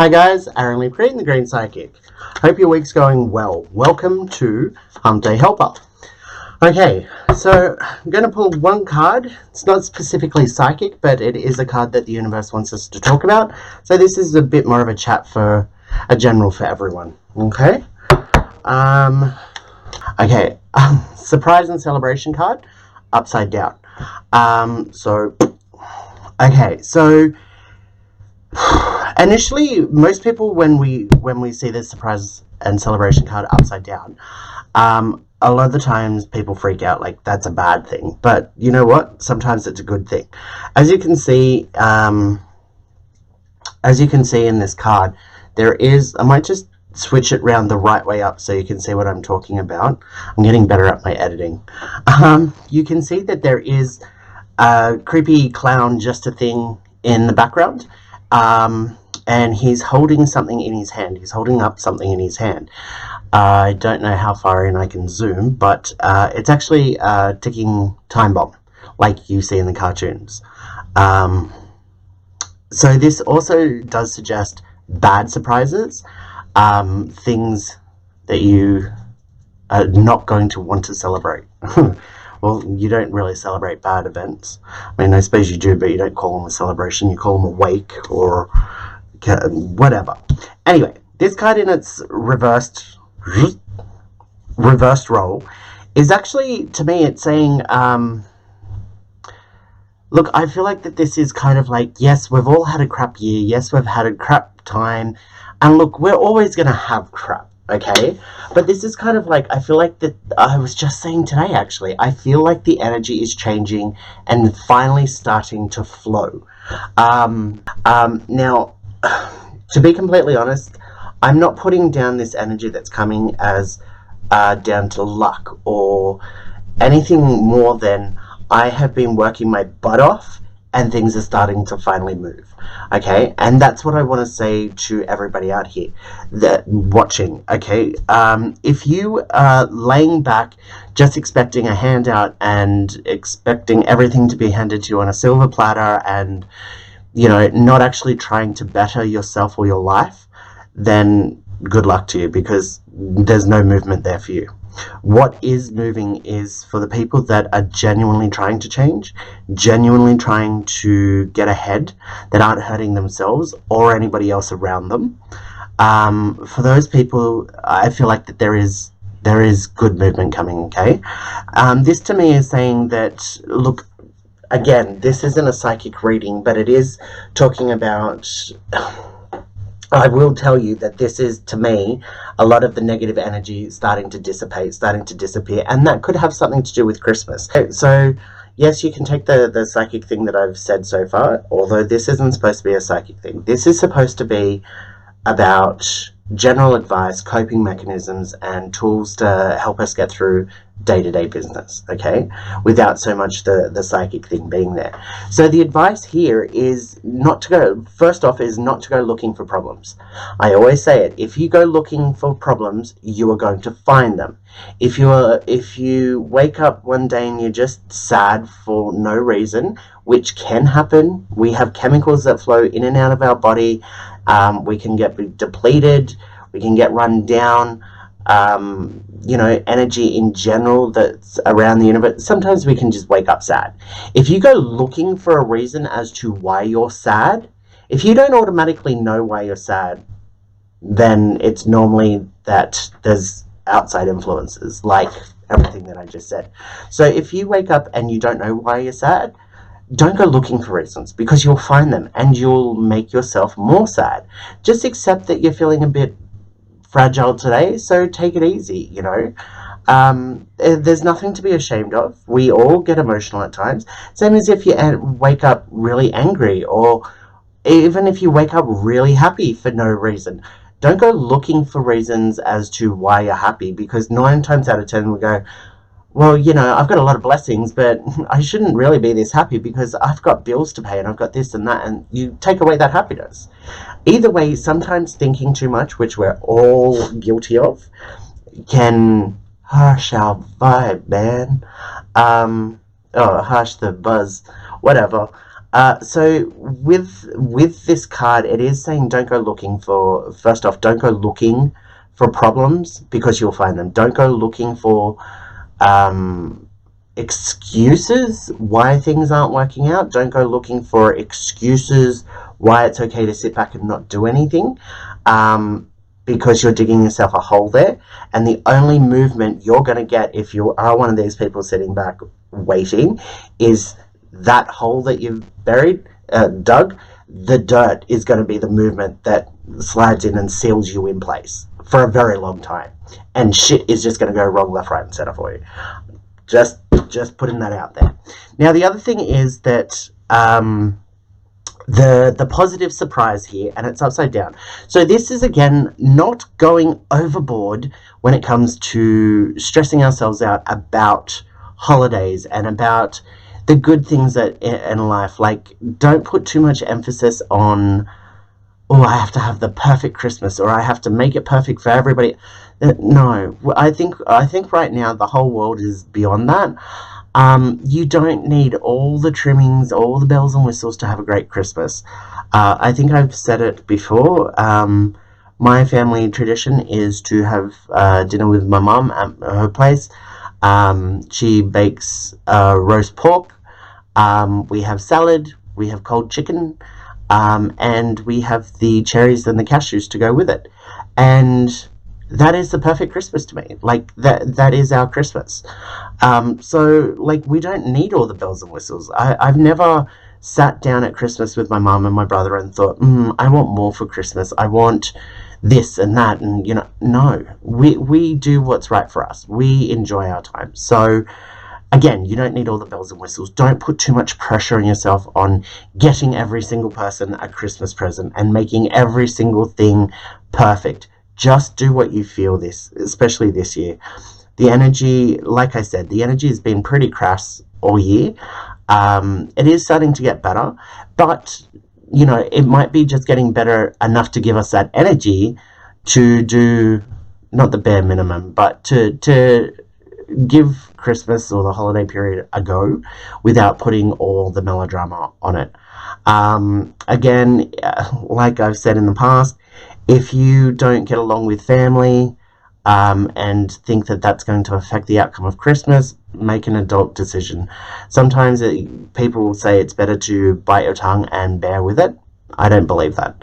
Hi guys, Aaron Lee Green, the Green Psychic. Hope your week's going well. Welcome to Humpday Helper. Okay, so I'm going to pull one card. It's not specifically psychic, but it is a card that the universe wants us to talk about. So this is a bit more of a chat for a general for everyone. Okay. Surprise and celebration card, upside down. Initially, most people, when we see the surprise and celebration card upside down, a lot of the times people freak out like that's a bad thing. But you know what? Sometimes it's a good thing. As you can see in this card, there is. I might just switch it round the right way up so you can see what I'm talking about. I'm getting better at my editing. You can see that there is a creepy clown just a thing in the background. And he's holding something in his hand. He's holding up something in his hand. I don't know how far in I can zoom, but it's actually a ticking time bomb, like you see in the cartoons. So this also does suggest bad surprises, things that you are not going to want to celebrate. Well, you don't really celebrate bad events. I mean, I suppose you do, but you don't call them a celebration. You call them a wake or whatever. Anyway, this card in its reversed role is actually, to me, it's saying, look, I feel like that this is kind of like, yes, we've all had a crap year. Yes, we've had a crap time. And look, we're always going to have crap. Okay, but this is kind of like, I feel like that, I was just saying today actually, I feel like the energy is changing and finally starting to flow. Now, to be completely honest, I'm not putting down this energy that's coming as down to luck or anything more than I have been working my butt off and things are starting to finally move. Okay, and that's what I want to say to everybody out here that watching. Okay, if you are laying back just expecting a handout and expecting everything to be handed to you on a silver platter and, you know, not actually trying to better yourself or your life, then good luck to you, because there's no movement there for you. What is moving is for the people that are genuinely trying to change, genuinely trying to get ahead, that aren't hurting themselves or anybody else around them. For those people, I feel like that there is good movement coming. Okay, this to me is saying that, look, again, this isn't a psychic reading, but it is talking about. I will tell you that this is, to me, a lot of the negative energy starting to dissipate, starting to disappear, and that could have something to do with Christmas. So, yes, you can take the psychic thing that I've said so far, although this isn't supposed to be a psychic thing. This is supposed to be about general advice, coping mechanisms, and tools to help us get through day-to-day business, okay, without so much the psychic thing being there. So the advice here is not to go, first off, is not to go looking for problems. I always say it, if you go looking for problems, you are going to find them. If you wake up one day and you're just sad for no reason, which can happen, we have chemicals that flow in and out of our body. We can get depleted, we can get run down, you know, energy in general that's around the universe. Sometimes we can just wake up sad. If you go looking for a reason as to why you're sad, if you don't automatically know why you're sad, then it's normally that there's outside influences, like everything that I just said. So if you wake up and you don't know why you're sad, don't go looking for reasons, because you'll find them and you'll make yourself more sad. Just accept that you're feeling a bit fragile today, so take it easy, you know. There's nothing to be ashamed of. We all get emotional at times. Same as if you wake up really angry, or even if you wake up really happy for no reason. Don't go looking for reasons as to why you're happy, because 9 times out of 10 we go, well, you know, I've got a lot of blessings, but I shouldn't really be this happy because I've got bills to pay and I've got this and that, and you take away that happiness. Either way, sometimes thinking too much, which we're all guilty of, can harsh our vibe, man. Harsh the buzz, whatever. So with this card, it is saying don't go looking for. First off, don't go looking for problems because you'll find them. Don't go looking for excuses why things aren't working out. Don't go looking for excuses why it's okay to sit back and not do anything, because you're digging yourself a hole there. And the only movement you're going to get if you are one of these people sitting back waiting is that hole that you've dug. The dirt is going to be the movement that slides in and seals you in place for a very long time, and shit is just going to go wrong left, right, and center for you. Just putting that out there. Now, the other thing is that the positive surprise here, and it's upside down. So this is, again, not going overboard when it comes to stressing ourselves out about holidays and about the good things that in life. Like, don't put too much emphasis on, oh, I have to have the perfect Christmas, or I have to make it perfect for everybody. No, I think right now the whole world is beyond that. You don't need all the trimmings, all the bells and whistles to have a great Christmas. I think I've said it before. My family tradition is to have dinner with my mum at her place. She bakes roast pork. We have salad. We have cold chicken. And we have the cherries and the cashews to go with it. And that is the perfect Christmas to me. Like, that is our Christmas. So, like, we don't need all the bells and whistles. I've never sat down at Christmas with my mum and my brother and thought, I want more for Christmas. I want this and that. And, you know, no. We do what's right for us. We enjoy our time. So, again, you don't need all the bells and whistles. Don't put too much pressure on yourself on getting every single person a Christmas present and making every single thing perfect. Just do what you feel especially this year. The energy, like I said, the energy has been pretty crass all year. It is starting to get better, but, you know, it might be just getting better enough to give us that energy to do, not the bare minimum, but to give Christmas or the holiday period a go without putting all the melodrama on it. Again, like I've said in the past, if you don't get along with family and think that that's going to affect the outcome of Christmas, make an adult decision. Sometimes people will say it's better to bite your tongue and bear with it. I don't believe that.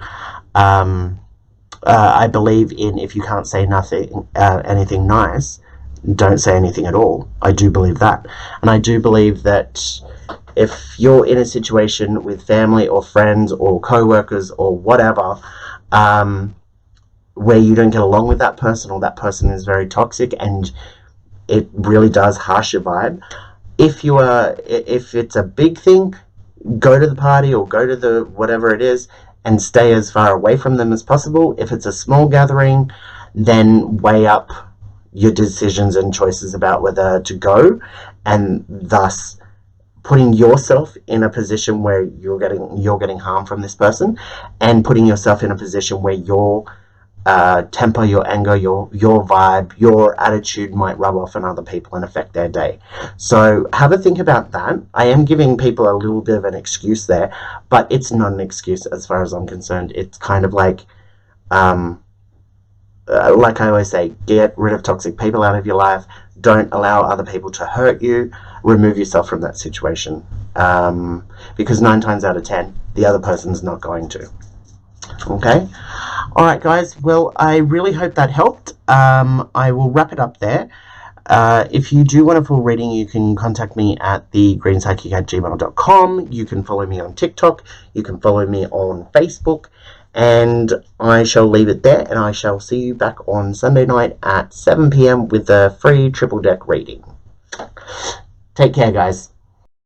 I believe in, if you can't say anything nice, don't say anything at all. I do believe that. And I do believe that if you're in a situation with family or friends or co-workers or whatever, where you don't get along with that person, or that person is very toxic and it really does harsh your vibe, if it's a big thing, go to the party or go to the whatever it is and stay as far away from them as possible. If it's a small gathering, then weigh up your decisions and choices about whether to go, and thus putting yourself in a position where you're getting harm from this person, and putting yourself in a position where your temper, your anger, your vibe, your attitude might rub off on other people and affect their day. So have a think about that. I am giving people a little bit of an excuse there, but it's not an excuse as far as I'm concerned. It's kind of like I always say, get rid of toxic people out of your life. Don't allow other people to hurt you. Remove yourself from that situation. Because 9 times out of 10, the other person's not going to. Okay? Alright, guys. Well, I really hope that helped. I will wrap it up there. If you do want a full reading, you can contact me at thegreenspsychic@gmail.com. You can follow me on TikTok. You can follow me on Facebook. And I shall leave it there, and I shall see you back on Sunday night at 7 p.m. with the free triple deck reading. Take care, guys.